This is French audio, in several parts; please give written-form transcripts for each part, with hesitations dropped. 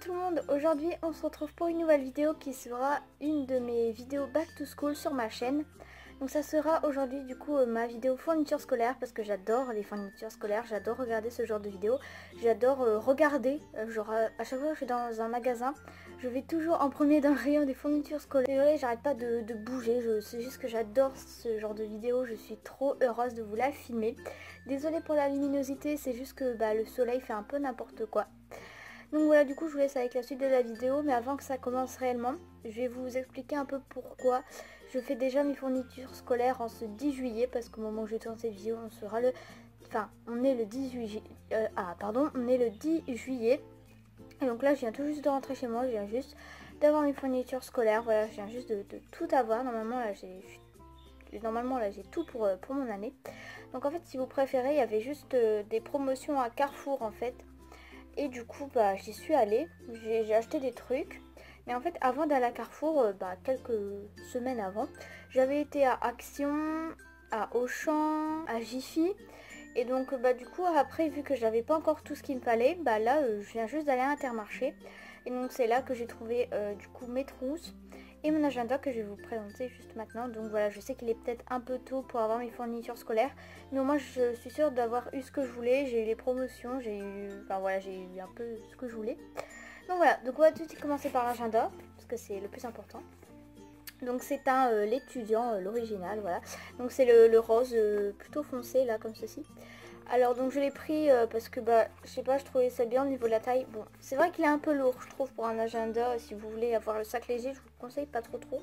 tout le monde, aujourd'hui on se retrouve pour une nouvelle vidéo qui sera une de mes vidéos back to school sur ma chaîne. Donc ça sera aujourd'hui du coup ma vidéo fourniture scolaire parce que j'adore les fournitures scolaires, j'adore regarder ce genre de vidéos, j'adore regarder, genre à chaque fois que je suis dans un magasin, je vais toujours en premier dans le rayon des fournitures scolaires. Désolée, j'arrête pas de bouger, c'est juste que j'adore ce genre de vidéo, je suis trop heureuse de vous la filmer. Désolée pour la luminosité, c'est juste que le soleil fait un peu n'importe quoi. Donc voilà, du coup je vous laisse avec la suite de la vidéo, mais avant que ça commence réellement, je vais vous expliquer un peu pourquoi je fais déjà mes fournitures scolaires en ce 10 juillet, parce qu'au moment où je tourne cette vidéo, on sera le... Enfin, on est le 18 juillet... on est le 10 juillet. Et donc là, je viens tout juste de rentrer chez moi, je viens juste d'avoir mes fournitures scolaires, voilà, je viens juste de tout avoir. Normalement là j'ai tout pour mon année. Donc en fait, si vous préférez, il y avait juste des promotions à Carrefour en fait. Et du coup j'y suis allée, j'ai acheté des trucs. Mais en fait avant d'aller à Carrefour, quelques semaines avant, j'avais été à Action, à Auchan, à Jiffy. Et donc du coup après, vu que j'avais pas encore tout ce qu'il me fallait, là je viens juste d'aller à Intermarché. Et donc c'est là que j'ai trouvé du coup mes trousses et mon agenda que je vais vous présenter juste maintenant. Donc voilà, je sais qu'il est peut-être un peu tôt pour avoir mes fournitures scolaires, mais au moins je suis sûre d'avoir eu ce que je voulais. J'ai eu les promotions, j'ai eu un peu ce que je voulais. Donc voilà, donc on va tout de suite commencer par l'agenda, parce que c'est le plus important. Donc c'est un l'étudiant, l'original, voilà. Donc c'est le rose plutôt foncé là, comme ceci. Alors donc je l'ai pris parce que je sais pas, je trouvais ça bien au niveau de la taille. Bon, c'est vrai qu'il est un peu lourd je trouve pour un agenda. Si vous voulez avoir le sac léger, je vous conseille pas trop.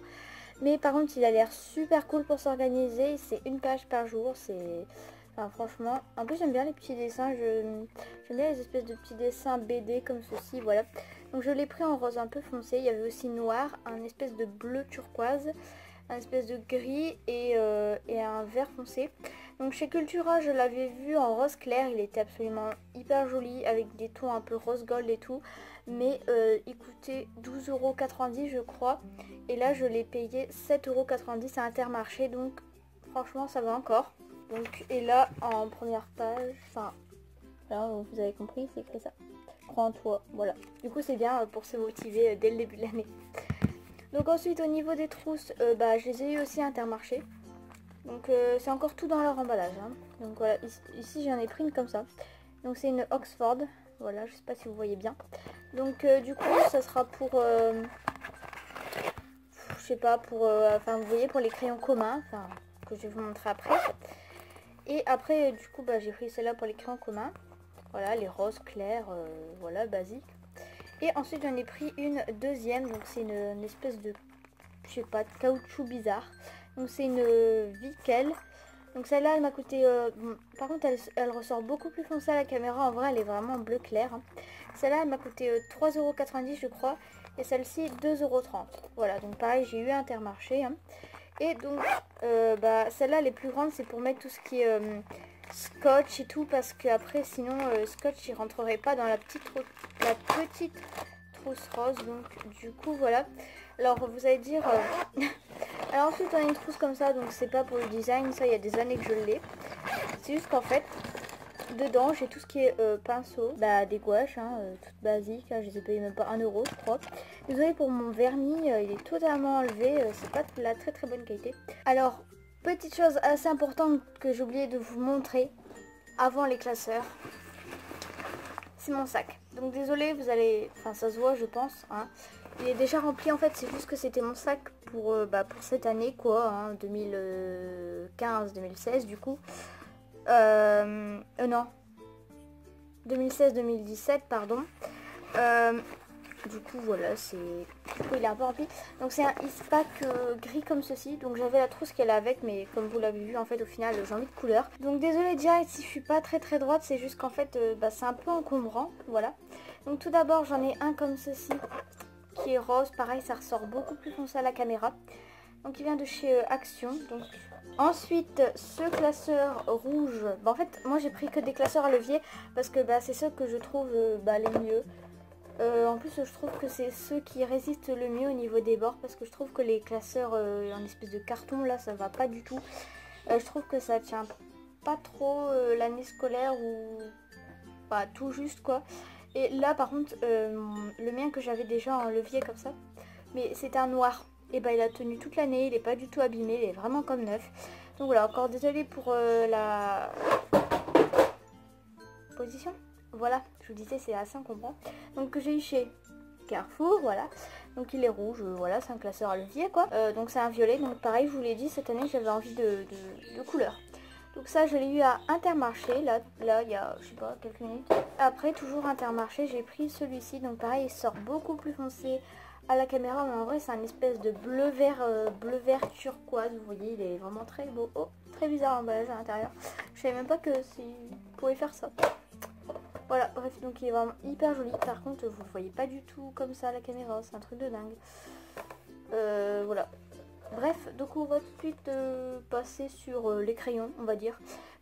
Mais par contre il a l'air super cool pour s'organiser. C'est une page par jour, c'est... Enfin franchement, en plus j'aime bien les petits dessins, j'aime bien les espèces de petits dessins BD comme ceci, voilà. Donc je l'ai pris en rose un peu foncé, il y avait aussi noir, un espèce de bleu turquoise, un espèce de gris et un vert foncé. Donc chez Cultura, je l'avais vu en rose clair, il était absolument hyper joli avec des tons un peu rose gold et tout. Mais il coûtait 12,90 € je crois. Et là je l'ai payé 7,90 € à Intermarché, donc franchement ça va encore. Donc et là en première page, enfin là vous avez compris, c'est écrit ça. Crois en toi, voilà. Du coup c'est bien pour se motiver dès le début de l'année. Donc ensuite au niveau des trousses, je les ai eu aussi à Intermarché. Donc c'est encore tout dans leur emballage hein. Donc voilà, ici j'en ai pris une comme ça. Donc c'est une Oxford, voilà, je sais pas si vous voyez bien. Donc du coup ça sera pour je sais pas, pour vous voyez, pour les crayons communs, que je vais vous montrer après. Et après du coup j'ai pris celle-là pour les crayons communs. Voilà, les roses clairs, voilà, basique. Et ensuite j'en ai pris une deuxième, donc c'est une espèce de, je sais pas, de caoutchouc bizarre. Donc c'est une Vickel. Donc celle-là elle m'a coûté, par contre elle ressort beaucoup plus foncée à la caméra, en vrai elle est vraiment bleu clair hein. Celle-là elle m'a coûté 3,90 € je crois, et celle-ci 2,30 €. Voilà, donc pareil j'ai eu Intermarché hein. Et donc celle-là les plus grandes, c'est pour mettre tout ce qui est scotch et tout, parce que après sinon scotch il rentrerait pas dans la petite trousse rose. Donc du coup voilà. Alors vous allez dire alors ensuite on a une trousse comme ça, donc c'est pas pour le design, ça il y a des années que je l'ai. C'est juste qu'en fait dedans j'ai tout ce qui est pinceau, des gouaches hein, toutes basiques là, je les ai payées même pas 1 € je crois. Désolée pour mon vernis, il est totalement enlevé, c'est pas de la très bonne qualité. Alors petite chose assez importante que j'ai oublié de vous montrer avant les classeurs, c'est mon sac. Donc désolé, vous allez, ça se voit je pense hein. Il est déjà rempli en fait, c'est juste que c'était mon sac pour cette année quoi hein, 2015-2016 du coup. Non, 2016-2017 pardon. Du coup voilà, il est un peu rempli. Donc c'est un Eastpak gris comme ceci. Donc j'avais la trousse qu'elle a avec, mais comme vous l'avez vu en fait au final j'ai envie de couleur. Donc désolé direct si je suis pas très droite, c'est juste qu'en fait c'est un peu encombrant, voilà. Donc tout d'abord j'en ai un comme ceci qui est rose, pareil ça ressort beaucoup plus foncé à la caméra. Donc il vient de chez Action. Donc ensuite ce classeur rouge, en fait moi j'ai pris que des classeurs à levier parce que c'est ceux que je trouve les mieux. En plus je trouve que c'est ceux qui résistent le mieux au niveau des bords, parce que je trouve que les classeurs en espèce de carton là ça va pas du tout. Je trouve que ça tient pas trop l'année scolaire, ou pas tout juste quoi. Et là par contre, le mien que j'avais déjà en levier comme ça, mais c'était un noir. Et bah il a tenu toute l'année, il est pas du tout abîmé, il est vraiment comme neuf. Donc voilà, encore désolée pour la position. Voilà, je vous disais c'est assez encombrant. Donc que j'ai eu chez Carrefour, voilà. Donc il est rouge, voilà, c'est un classeur à levier quoi. Donc c'est un violet, donc pareil je vous l'ai dit, cette année j'avais envie de couleur. Donc ça je l'ai eu à Intermarché, là il y a je sais pas quelques minutes. Après toujours Intermarché, j'ai pris celui-ci, donc pareil il sort beaucoup plus foncé à la caméra, mais en vrai c'est un espèce de bleu vert turquoise, vous voyez il est vraiment très beau. Oh, très bizarre l'emballage à l'intérieur. Je savais même pas que vous pouvez faire ça. Voilà, bref, donc il est vraiment hyper joli. Par contre, vous le voyez pas du tout comme ça à la caméra, c'est un truc de dingue. Voilà. Bref, donc on va tout de suite passer sur les crayons, on va dire.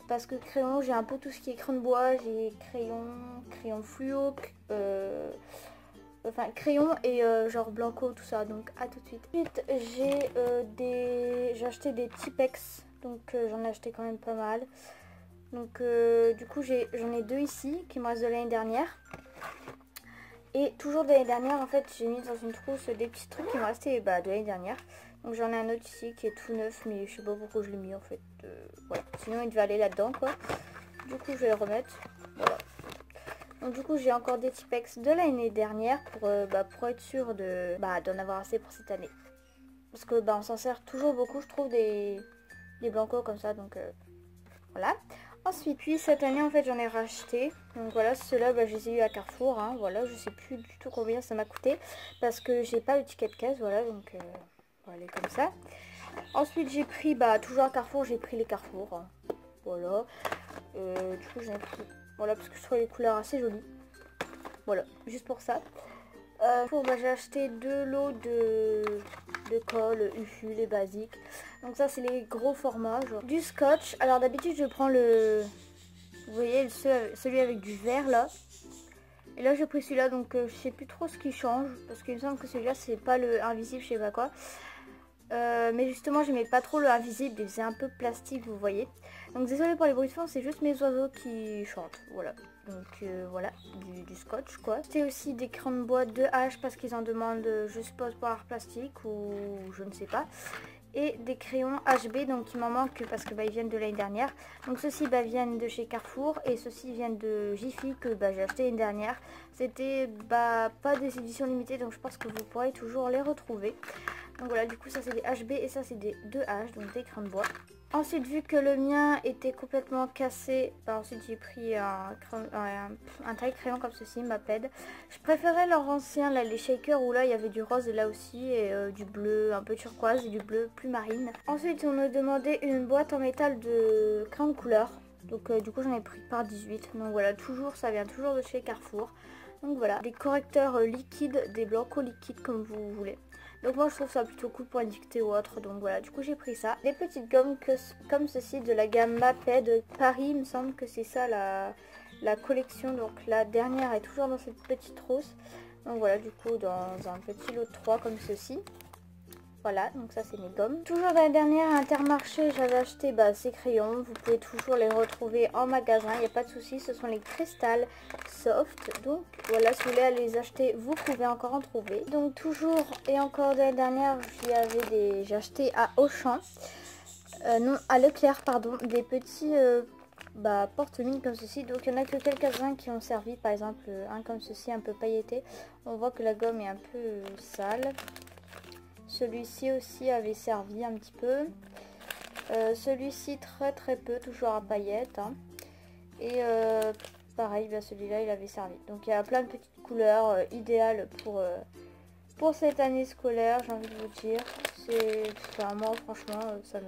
Parce que crayon, j'ai un peu tout ce qui est crayon de bois, j'ai crayon fluo, enfin crayon et genre blanco, tout ça. Donc à tout de suite. Ensuite, j'ai acheté des Tipex, donc j'en ai acheté quand même pas mal. Donc du coup j'en ai deux ici qui me restent de l'année dernière. Et toujours de l'année dernière en fait j'ai mis dans une trousse des petits trucs qui me restaient de l'année dernière. Donc j'en ai un autre ici qui est tout neuf mais je sais pas pourquoi je l'ai mis en fait. Voilà. Sinon il devait aller là-dedans quoi. Du coup je vais le remettre. Voilà. Donc du coup j'ai encore des Tipex de l'année dernière pour être sûr d'en avoir assez pour cette année. Parce que on s'en sert toujours beaucoup je trouve des blancos comme ça donc voilà. Ensuite, puis cette année en fait j'en ai racheté. Donc voilà, ceux-là je les ai eu à Carrefour. Hein, voilà, je sais plus du tout combien ça m'a coûté. Parce que j'ai pas le ticket de caisse, voilà, donc voilà comme ça. Ensuite j'ai pris, toujours à Carrefour, j'ai pris les Carrefour. Hein, voilà. Du coup j'en ai pris. Voilà, parce que je trouve les couleurs assez jolies. Voilà, juste pour ça. J'ai acheté deux lots de colle UFU, les basiques. Donc ça c'est les gros formats, genre du scotch. Alors d'habitude je prends vous voyez celui avec du vert là. Et là j'ai pris celui-là, donc je sais plus trop ce qui change. Parce qu'il me semble que celui-là c'est pas le invisible, je sais pas quoi. Mais justement j'aimais pas trop le invisible, il faisait un peu plastique vous voyez. Donc désolé pour les bruits de fond, c'est juste mes oiseaux qui chantent, voilà. Donc voilà, du scotch quoi. C'était aussi des crayons de bois 2H parce qu'ils en demandent, je suppose pour art plastique ou je ne sais pas. Et des crayons HB, donc il m'en manque parce que ils viennent de l'année dernière. Donc ceux-ci viennent de chez Carrefour et ceux-ci viennent de Jiffy que j'ai acheté l'année dernière. C'était pas des éditions limitées, donc je pense que vous pourrez toujours les retrouver. Donc voilà, du coup ça c'est des HB et ça c'est des 2H, donc des crayons de bois. Ensuite, vu que le mien était complètement cassé, ensuite j'ai pris un taille crayon comme ceci, Maped. Je préférais leur ancien, là, les shakers, où là il y avait du rose là aussi, et du bleu un peu turquoise et du bleu plus marine. Ensuite, on a demandé une boîte en métal de crayon de couleur. Donc du coup j'en ai pris par 18. Donc voilà, ça vient toujours de chez Carrefour. Donc voilà, des correcteurs liquides, des blancos liquides comme vous voulez. Donc moi je trouve ça plutôt cool pour dicter ou autre. Donc voilà, du coup j'ai pris ça. Des petites gommes comme ceci de la gamme Maped Paris. Il me semble que c'est ça la collection. Donc la dernière est toujours dans cette petite trousse. Donc voilà, du coup dans un petit lot de 3 comme ceci. Voilà, donc ça c'est mes gommes. Toujours dans la dernière Intermarché, j'avais acheté ces crayons. Vous pouvez toujours les retrouver en magasin, il n'y a pas de souci. Ce sont les Crystal Soft. Donc voilà, si vous voulez aller les acheter, vous pouvez encore en trouver. Donc toujours et encore de la dernière, j'ai acheté à Auchan. Non, à Leclerc, pardon, des petits porte-mines comme ceci. Donc il n'y en a que quelques-uns qui ont servi. Par exemple, un comme ceci, un peu pailleté. On voit que la gomme est un peu sale. Celui-ci aussi avait servi un petit peu. Celui-ci très peu, toujours à paillettes. Hein. Et pareil, celui-là il avait servi. Donc il y a plein de petites couleurs idéales pour cette année scolaire, j'ai envie de vous dire. Moi franchement ça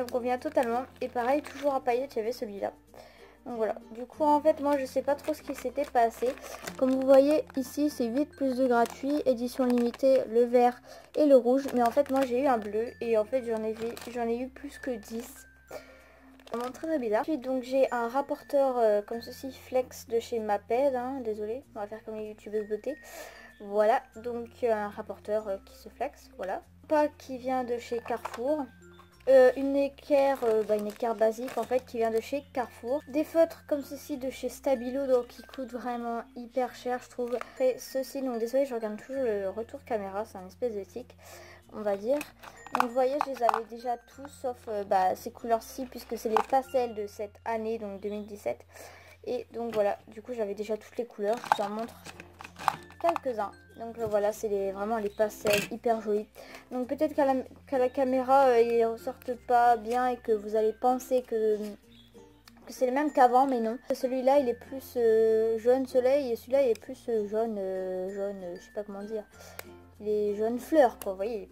me convient totalement. Et pareil, toujours à paillettes, il y avait celui-là. Donc voilà, du coup en fait moi je sais pas trop ce qui s'était passé. Comme vous voyez ici c'est 8 plus 2 gratuit, édition limitée, le vert et le rouge. Mais en fait moi j'ai eu un bleu et en fait j'en ai eu plus que 10. Vraiment très bizarre. Ensuite donc j'ai un rapporteur comme ceci flex de chez Maped, hein, désolé, on va faire comme les youtubeuses beauté. Voilà, donc un rapporteur qui se flex, voilà. Pas qui vient de chez Carrefour. une équerre, une équerre basique en fait qui vient de chez Carrefour. Des feutres comme ceci de chez Stabilo, donc qui coûtent vraiment hyper cher je trouve. Après ceci, donc désolé je regarde toujours le retour caméra, c'est un espèce de tic on va dire. Donc vous voyez je les avais déjà tous sauf ces couleurs-ci puisque c'est les pastels de cette année donc 2017. Et donc voilà, du coup j'avais déjà toutes les couleurs, je vous en montre quelques-uns. Donc voilà, c'est vraiment les pastels hyper jolis. Donc peut-être qu'à la caméra ils ressortent pas bien et que vous allez penser que c'est le même qu'avant, mais non. Celui-là il est plus jaune soleil et celui-là il est plus jaune, je sais pas comment dire. Il est jaune fleur quoi, vous voyez, il est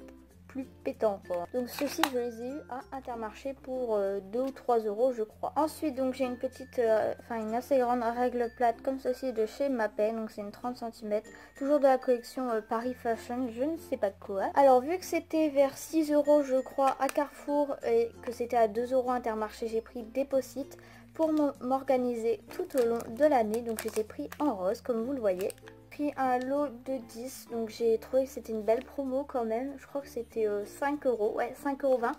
plus pétant quoi. Donc ceux-ci je les ai eu à Intermarché pour 2 ou 3 euros je crois. Ensuite donc j'ai une petite, une assez grande règle plate comme ceci de chez Mapei, donc c'est une 30 cm, toujours de la collection Paris Fashion, je ne sais pas de quoi. Alors vu que c'était vers 6 euros je crois à Carrefour et que c'était à 2 euros Intermarché, j'ai pris Déposit pour m'organiser tout au long de l'année, donc je les ai pris en rose comme vous le voyez. Un lot de 10, donc j'ai trouvé que c'était une belle promo quand même, je crois que c'était 5 euros, ouais 5,20 €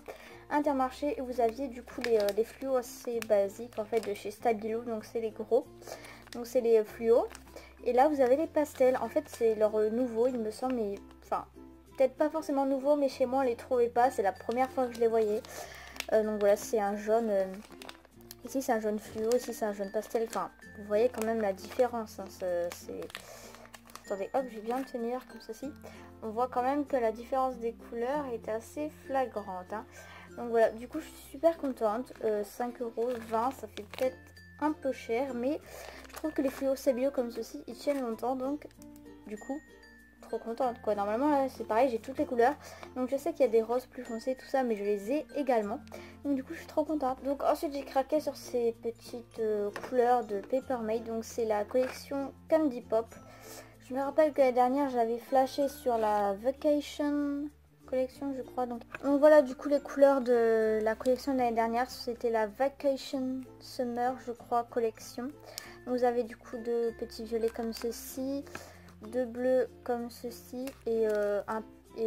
Intermarché, et vous aviez du coup les fluos assez basiques en fait de chez Stabilo, donc c'est les gros, donc c'est les fluos, et là vous avez les pastels, en fait c'est leur nouveau il me semble, mais enfin peut-être pas forcément nouveau, mais chez moi on les trouvait pas, c'est la première fois que je les voyais. Donc voilà, c'est un jaune, ici c'est un jaune fluo, ici c'est un jaune pastel, enfin vous voyez quand même la différence, hein, c'est... Attendez, hop, je vais bien le tenir comme ceci. On voit quand même que la différence des couleurs est assez flagrante. Hein. Donc voilà, du coup, je suis super contente. 5,20 €, ça fait peut-être un peu cher, mais je trouve que les fluos Stabilo comme ceci, ils tiennent longtemps. Donc, du coup, trop contente quoi. Normalement, là, c'est pareil, j'ai toutes les couleurs. Donc, je sais qu'il y a des roses plus foncés, tout ça, mais je les ai également. Donc, du coup, je suis trop contente. Donc, ensuite, j'ai craqué sur ces petites couleurs de Paper Mate. Donc, c'est la collection Candy Pop. Je me rappelle que l'année dernière j'avais flashé sur la Vacation collection je crois. Donc voilà du coup les couleurs de la collection de l'année dernière, c'était la Vacation Summer je crois collection. Donc, vous avez du coup deux petits violets comme ceci, deux bleus comme ceci et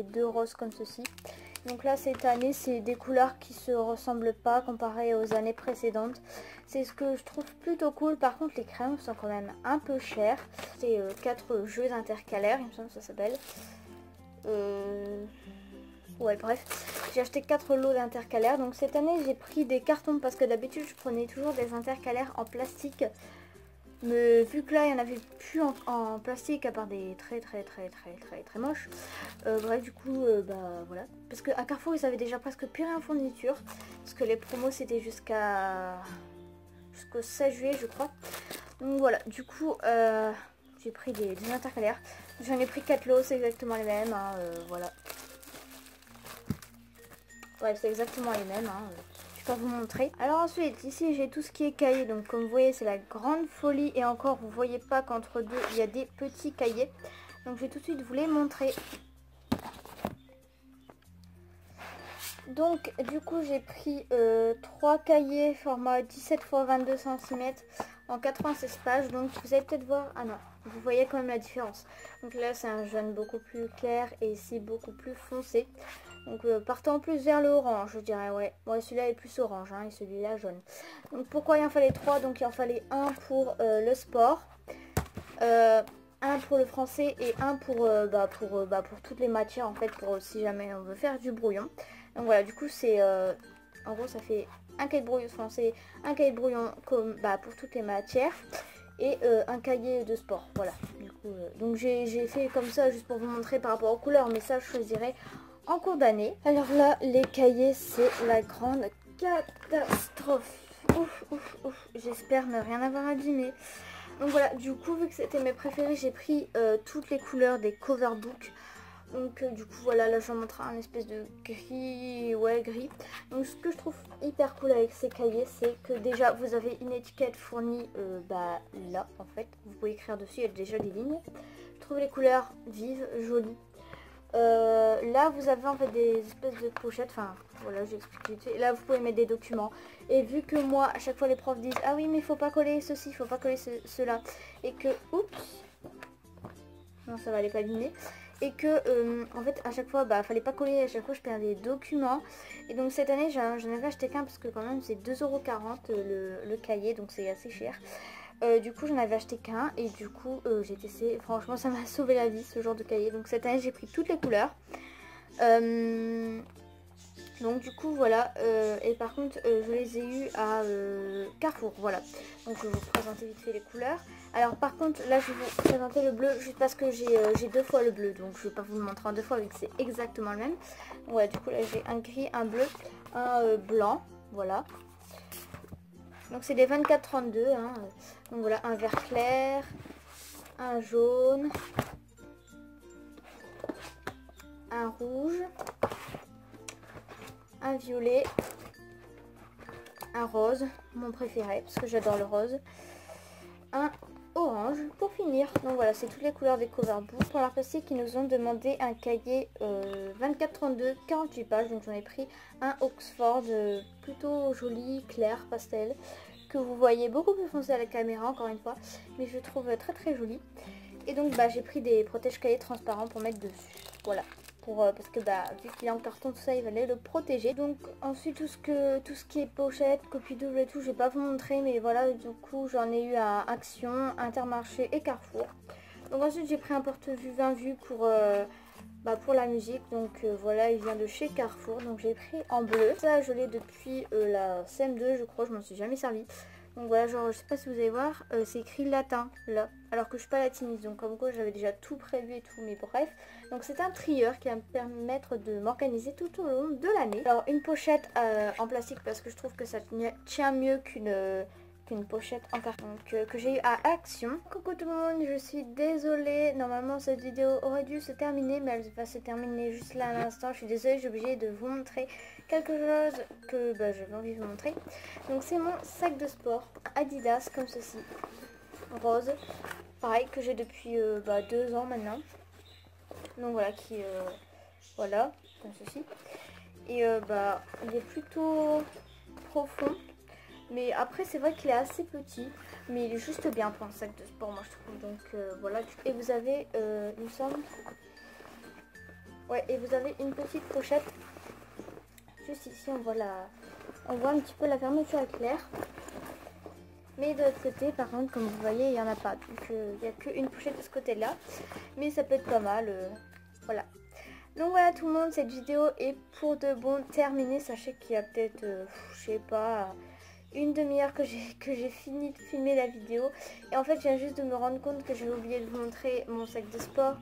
deux roses comme ceci. Donc là cette année c'est des couleurs qui se ressemblent pas comparé aux années précédentes. C'est ce que je trouve plutôt cool. Par contre les crayons sont quand même un peu chers. C'est 4 jeux intercalaires, il me semble que ça s'appelle. Ouais bref, j'ai acheté 4 lots d'intercalaires. Donc cette année j'ai pris des cartons parce que d'habitude je prenais toujours des intercalaires en plastique. Mais vu que là il n'y en avait plus en plastique à part des très moches, bref du coup voilà, parce que à Carrefour ils avaient déjà presque plus rien en fourniture parce que les promos c'était jusqu'au 16 juillet je crois. Donc voilà, du coup j'ai pris des intercalaires, j'en ai pris 4 lots, c'est exactement les mêmes hein, voilà. Bref c'est exactement les mêmes hein, je vais vous montrer. Alors ensuite ici j'ai tout ce qui est cahier, donc comme vous voyez c'est la grande folie et encore vous voyez pas qu'entre deux il y a des petits cahiers, donc je vais tout de suite vous les montrer. Donc du coup j'ai pris 3 cahiers format 17 x 22 cm en 96 pages, donc vous allez peut-être voir, ah non, vous voyez quand même la différence. Donc là c'est un jaune beaucoup plus clair et ici beaucoup plus foncé. Donc partant plus vers le orange je dirais, ouais. Bon, celui-là est plus orange hein, et celui-là jaune. Donc pourquoi il en fallait 3? Donc il en fallait un pour le sport, un pour le français et un pour toutes les matières en fait, pour si jamais on veut faire du brouillon. Donc voilà, du coup c'est en gros ça fait un cahier de brouillon français, un cahier de brouillon comme pour toutes les matières et un cahier de sport. Voilà. Du coup donc j'ai fait comme ça juste pour vous montrer par rapport aux couleurs, mais ça je choisirais en cours d'année. Alors là les cahiers c'est la grande catastrophe. Ouf ouf ouf, j'espère ne rien avoir abîmé. Donc voilà, du coup vu que c'était mes préférés j'ai pris toutes les couleurs des cover books. Donc du coup voilà, là je vous montre un espèce de gris, ouais gris. Donc ce que je trouve hyper cool avec ces cahiers, c'est que déjà vous avez une étiquette fournie là en fait. Vous pouvez écrire dessus, il y a déjà des lignes. Trouvez les couleurs vives, jolies. Là vous avez en fait des espèces de pochettes, enfin voilà j'explique vite fait. Là vous pouvez mettre des documents, et vu que moi à chaque fois les profs disent ah oui mais il faut pas coller ceci, il faut pas coller cela, et que oups non ça va aller pas abîmer, et que en fait à chaque fois fallait pas coller, à chaque fois je perdais des documents. Et donc cette année j'en avais acheté qu'un parce que quand même c'est 2,40 € le cahier, donc c'est assez cher. Du coup j'en avais acheté qu'un et du coup j'ai testé, franchement ça m'a sauvé la vie ce genre de cahier. Donc cette année j'ai pris toutes les couleurs. Donc du coup voilà, et par contre je les ai eus à Carrefour, voilà. Donc je vais vous présenter vite fait les couleurs. Alors par contre là je vais vous présenter le bleu juste parce que j'ai deux fois le bleu, donc je vais pas vous le montrer en deux fois vu que c'est exactement le même. Voilà, du coup là j'ai un gris, un bleu, un blanc, voilà. Donc c'est des 24-32, hein. Donc voilà, un vert clair, un jaune, un rouge, un violet, un rose, mon préféré parce que j'adore le rose, un orange pour finir. Donc voilà, c'est toutes les couleurs des cover books. Pour l'art plastique, ils nous ont demandé un cahier 24-32, 48 pages. Donc j'en ai pris un Oxford plutôt joli, clair, pastel, que vous voyez beaucoup plus foncé à la caméra encore une fois, mais je trouve très très joli. Et donc j'ai pris des protège-cahiers transparents pour mettre dessus, voilà. Parce que vu qu'il est en carton tout ça, il fallait le protéger. Donc ensuite tout ce qui est pochette, copie double et tout, je vais pas vous montrer, mais voilà, du coup j'en ai eu à Action, Intermarché et Carrefour. Donc ensuite j'ai pris un porte-vue 20 vues pour la musique. Donc voilà, il vient de chez Carrefour, donc j'ai pris en bleu. Ça je l'ai depuis la CM2 je crois, je m'en suis jamais servi. Donc voilà, genre je sais pas si vous allez voir, c'est écrit latin là, alors que je suis pas latiniste, donc comme quoi j'avais déjà tout prévu et tout, mais bref. Donc c'est un trieur qui va me permettre de m'organiser tout au long de l'année. Alors une pochette en plastique parce que je trouve que ça tient mieux qu'une pochette en carton que j'ai eu à Action. Coucou tout le monde, je suis désolée, normalement cette vidéo aurait dû se terminer mais elle va se terminer juste là à l'instant. Je suis désolée, j'ai obligé de vous montrer quelque chose que j'avais envie de vous montrer. Donc c'est mon sac de sport Adidas comme ceci, rose, pareil que j'ai depuis 2 ans maintenant. Donc voilà, voilà, comme ceci. Et il est plutôt profond. Mais après c'est vrai qu'il est assez petit, mais il est juste bien pour un sac de sport moi je trouve. Donc voilà, et vous avez il me semble, ouais, et vous avez une petite pochette juste ici. On voit un petit peu la fermeture éclair, mais de l'autre côté par contre comme vous voyez il n'y en a pas, donc il n'y a qu'une pochette de ce côté là, mais ça peut être pas mal, voilà. Donc voilà tout le monde, cette vidéo est pour de bon terminée. Sachez qu'il y a peut-être je sais pas, une demi-heure que j'ai fini de filmer la vidéo. Et en fait je viens juste de me rendre compte que j'avais oublié de vous montrer mon sac de sport.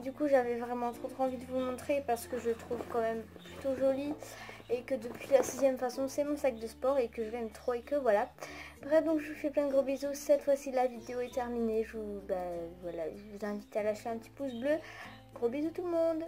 Du coup j'avais vraiment trop envie de vous montrer parce que je le trouve quand même plutôt joli. Et que depuis la 6e façon c'est mon sac de sport et que je l'aime trop et que voilà. Bref, donc je vous fais plein de gros bisous. Cette fois-ci la vidéo est terminée. Je vous invite à lâcher un petit pouce bleu. Gros bisous tout le monde.